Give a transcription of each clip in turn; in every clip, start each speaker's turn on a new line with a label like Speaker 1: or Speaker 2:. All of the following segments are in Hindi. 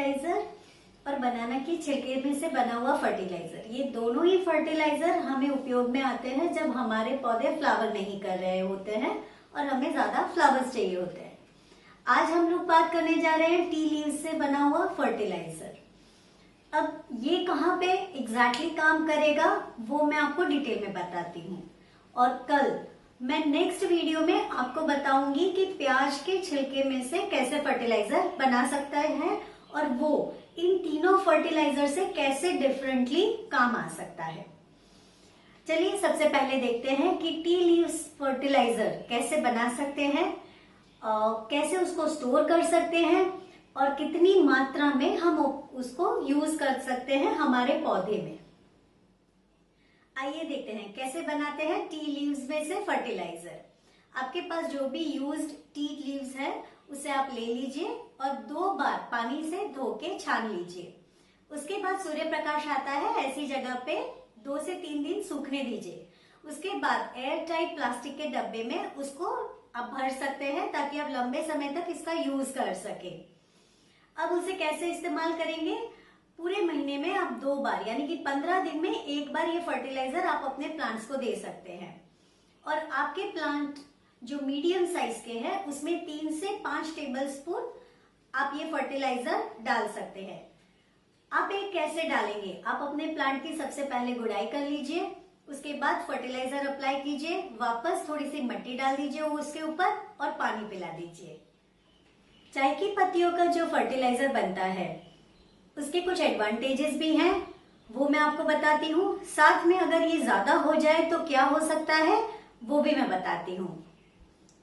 Speaker 1: फर्टिलाइजर और बनाना के छिलके में से बना हुआ फर्टिलाइजर, ये दोनों ही फर्टिलाइजर हमें उपयोग में आते हैं जब हमारे पौधे फ्लावर नहीं कर रहे होते हैं और हमें ज्यादा फ्लावर्स चाहिए होते हैं। आज हम लोग बात करने जा रहे हैं टी लीव्स से बना हुआ फर्टिलाइजर। अब ये कहाँ पे एग्जैक्टली काम करेगा वो मैं आपको डिटेल में बताती हूँ, और कल मैं नेक्स्ट वीडियो में आपको बताऊंगी कि प्याज के छिलके में से कैसे फर्टिलाइजर बना सकता है और वो इन तीनों फर्टिलाइजर से कैसे डिफरेंटली काम आ सकता है। चलिए सबसे पहले देखते हैं कि टी लीव्स फर्टिलाइजर कैसे बना सकते हैं, कैसे उसको स्टोर कर सकते हैं और कितनी मात्रा में हम उसको यूज कर सकते हैं हमारे पौधे में। आइए देखते हैं कैसे बनाते हैं टी लीव्स में से फर्टिलाइजर। आपके पास जो भी यूज्ड टी लीव्स है उसे आप ले लीजिए और 2 बार पानी से धो के छान लीजिए। उसके बाद सूर्य प्रकाश आता है ऐसी जगह पे 2 से 3 दिन सूखने दीजिए। उसके बाद एयर टाइट प्लास्टिक के डब्बे में उसको आप भर सकते हैं ताकि आप लंबे समय तक इसका यूज कर सके। अब उसे कैसे इस्तेमाल करेंगे? पूरे महीने में आप 2 बार यानी कि 15 दिन में 1 बार ये फर्टिलाइजर आप अपने प्लांट्स को दे सकते हैं। और आपके प्लांट जो मीडियम साइज के हैं उसमें 3 से 5 टेबलस्पून आप ये फर्टिलाइजर डाल सकते हैं। आप ये कैसे डालेंगे? आप अपने प्लांट की सबसे पहले गुड़ाई कर लीजिए, उसके बाद फर्टिलाइजर अप्लाई कीजिए, वापस थोड़ी सी मिट्टी डाल दीजिए उसके ऊपर और पानी पिला दीजिए। चाय की पत्तियों का जो फर्टिलाइजर बनता है उसके कुछ एडवांटेजेस भी हैं, वो मैं आपको बताती हूँ। साथ में अगर ये ज्यादा हो जाए तो क्या हो सकता है वो भी मैं बताती हूँ।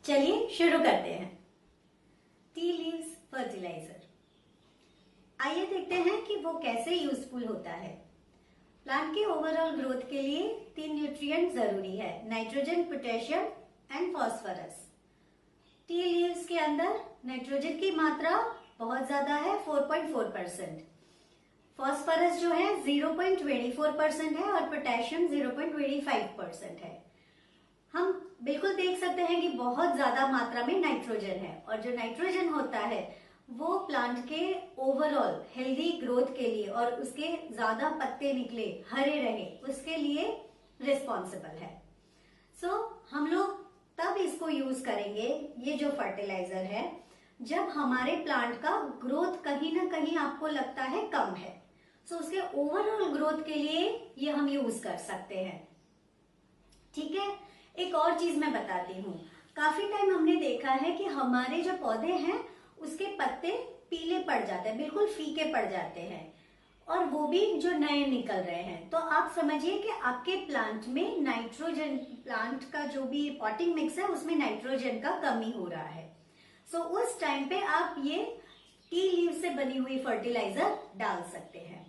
Speaker 1: चलिए शुरू करते हैं। टी लीव्स फर्टिलाइजर, आइए देखते हैं कि वो कैसे यूजफुल होता है। प्लांट के ओवरऑल ग्रोथ के लिए 3 न्यूट्रिएंट जरूरी है, nitrogen, potassium and phosphorus. Tea leaves के अंदर नाइट्रोजन की मात्रा बहुत ज्यादा है, 4.4%। फॉस्फोरस जो है 0.24% है और पोटेशियम 0.25% है। हम बिल्कुल देख सकते हैं कि बहुत ज्यादा मात्रा में नाइट्रोजन है, और जो नाइट्रोजन होता है वो प्लांट के ओवरऑल हेल्दी ग्रोथ के लिए और उसके ज्यादा पत्ते निकले, हरे रहे, उसके लिए रिस्पॉन्सिबल है। हम लोग तब इसको यूज करेंगे, ये जो फर्टिलाइजर है, जब हमारे प्लांट का ग्रोथ कहीं ना कहीं आपको लगता है कम है। उसके ओवरऑल ग्रोथ के लिए ये हम यूज कर सकते हैं। ठीक है, एक और चीज मैं बताती हूँ। काफी टाइम हमने देखा है कि हमारे जो पौधे हैं उसके पत्ते पीले पड़ जाते हैं, बिल्कुल फीके पड़ जाते हैं, और वो भी जो नए निकल रहे हैं। तो आप समझिए कि आपके प्लांट में नाइट्रोजन, प्लांट का जो भी पॉटिंग मिक्स है उसमें नाइट्रोजन का कमी हो रहा है। उस टाइम पे आप ये टी लीव से बनी हुई फर्टिलाइजर डाल सकते हैं।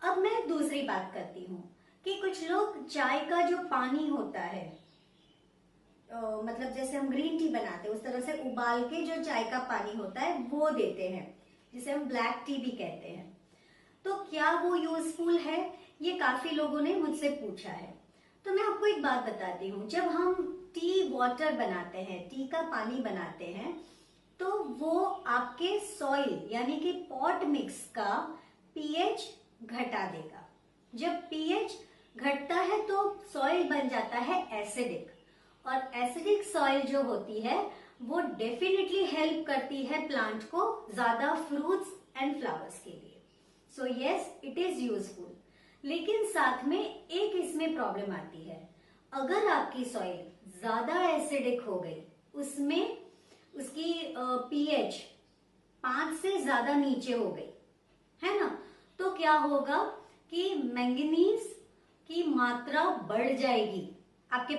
Speaker 1: अब मैं दूसरी बात करती हूँ कि कुछ लोग चाय का जो पानी होता है, मतलब जैसे हम ग्रीन टी बनाते हैं उस तरह से उबाल के जो चाय का पानी होता है वो देते हैं, जिसे हम ब्लैक टी भी कहते हैं। तो क्या वो यूजफुल है? ये काफी लोगों ने मुझसे पूछा है। तो मैं आपको एक बात बताती हूँ, जब हम टी वाटर बनाते हैं, टी का पानी बनाते हैं, तो वो आपके सॉइल यानी कि पॉट मिक्स का पीएच घटा देगा। जब पीएच घटता है तो सॉइल बन जाता है एसिडिक, और एसिडिक सॉइल जो होती है वो डेफिनेटली हेल्प करती है प्लांट को ज्यादा फ्रूट्स एंड फ्लावर्स के लिए। So yes, it is useful. लेकिन साथ में एक इसमें प्रॉब्लम आती है। अगर आपकी सॉइल ज्यादा एसिडिक हो गई, उसमें उसकी पीएच 5 से ज्यादा नीचे हो गई है ना, तो क्या होगा कि मैंगनीज की मात्रा बढ़ जाएगी आपके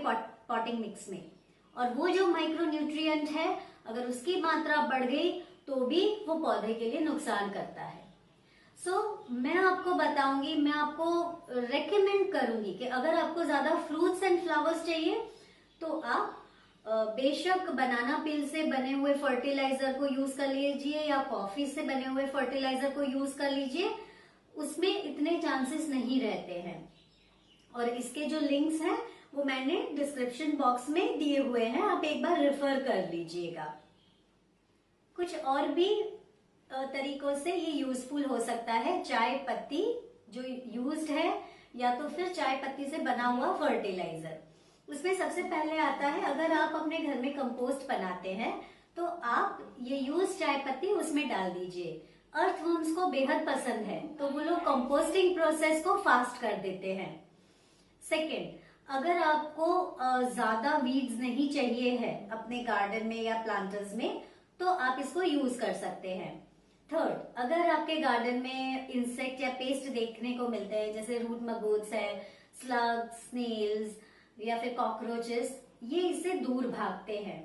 Speaker 1: पॉटिंग मिक्स में, और वो जो माइक्रो न्यूट्रिएंट है अगर उसकी मात्रा बढ़ गई तो भी वो पौधे के लिए नुकसान करता है। मैं आपको बताऊंगी, मैं आपको रेकमेंड करूंगी कि अगर आपको ज्यादा फ्रूट्स एंड फ्लावर्स चाहिए तो आप बेशक बनाना पील से बने हुए फर्टिलाइजर को यूज कर लीजिए या कॉफी से बने हुए फर्टिलाइजर को यूज कर लीजिए, उसमें इतने चांसेस नहीं रहते हैं। और इसके जो लिंक्स हैं वो मैंने डिस्क्रिप्शन बॉक्स में दिए हुए हैं, आप एक बार रेफर कर लीजिएगा। कुछ और भी तरीकों से ये यूजफुल हो सकता है। चाय पत्ती जो यूज्ड है या तो फिर चाय पत्ती से बना हुआ फर्टिलाइजर। उसमें सबसे पहले आता है, अगर आप अपने घर में कंपोस्ट बनाते हैं तो आप ये यूज चाय पत्ती उसमें डाल दीजिए। अर्थवर्म्स को बेहद पसंद है तो वो लोग कंपोस्टिंग प्रोसेस को फास्ट कर देते हैं। सेकेंड, अगर आपको ज्यादा वीड्स नहीं चाहिए है अपने गार्डन में या प्लांटर्स में तो आप इसको यूज कर सकते हैं। थर्ड, अगर आपके गार्डन में इंसेक्ट या पेस्ट देखने को मिलते हैं जैसे रूट मगोट्स है, स्लग, स्नेल्स या फिर कॉकरोचेस, ये इससे दूर भागते हैं।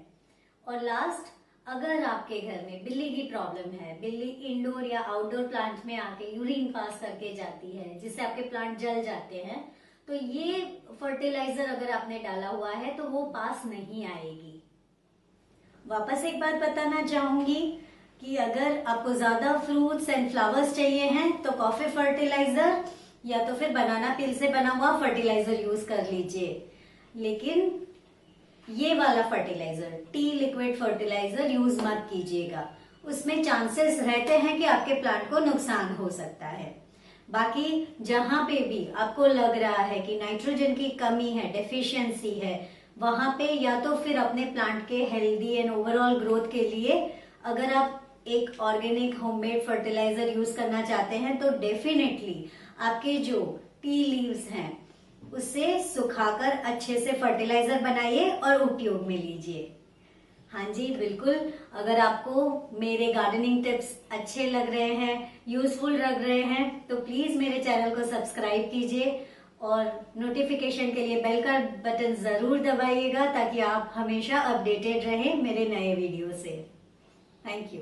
Speaker 1: और लास्ट, अगर आपके घर में बिल्ली की प्रॉब्लम है, बिल्ली इंडोर या आउटडोर प्लांट में आके यूरिन पास करके जाती है जिससे आपके प्लांट जल जाते हैं, तो ये फर्टिलाइजर अगर आपने डाला हुआ है तो वो पास नहीं आएगी। वापस एक बात बताना चाहूंगी कि अगर आपको ज्यादा फ्रूट्स एंड फ्लावर्स चाहिए हैं तो कॉफी फर्टिलाइजर या तो फिर बनाना पील से बना हुआ फर्टिलाइजर यूज कर लीजिए। लेकिन ये वाला fertiliser, tea liquid fertiliser use मत कीजिएगा, उसमें चांसेस रहते हैं कि आपके प्लांट को नुकसान हो सकता है। बाकी जहां पे भी आपको लग रहा है कि नाइट्रोजन की कमी है, डेफिशिएंसी है, वहां पे या तो फिर अपने प्लांट के हेल्दी एंड ओवरऑल ग्रोथ के लिए अगर आप एक ऑर्गेनिक होममेड फर्टिलाइजर यूज करना चाहते हैं तो डेफिनेटली आपके जो टी लीव्स हैं उससे सुखाकर अच्छे से फर्टिलाइजर बनाइए और उपयोग में लीजिए। हाँ जी बिल्कुल, अगर आपको मेरे गार्डनिंग टिप्स अच्छे लग रहे हैं, यूजफुल लग रहे हैं तो प्लीज मेरे चैनल को सब्सक्राइब कीजिए और नोटिफिकेशन के लिए बेल का बटन जरूर दबाइएगा ताकि आप हमेशा अपडेटेड रहें मेरे नए वीडियो से। Thank you.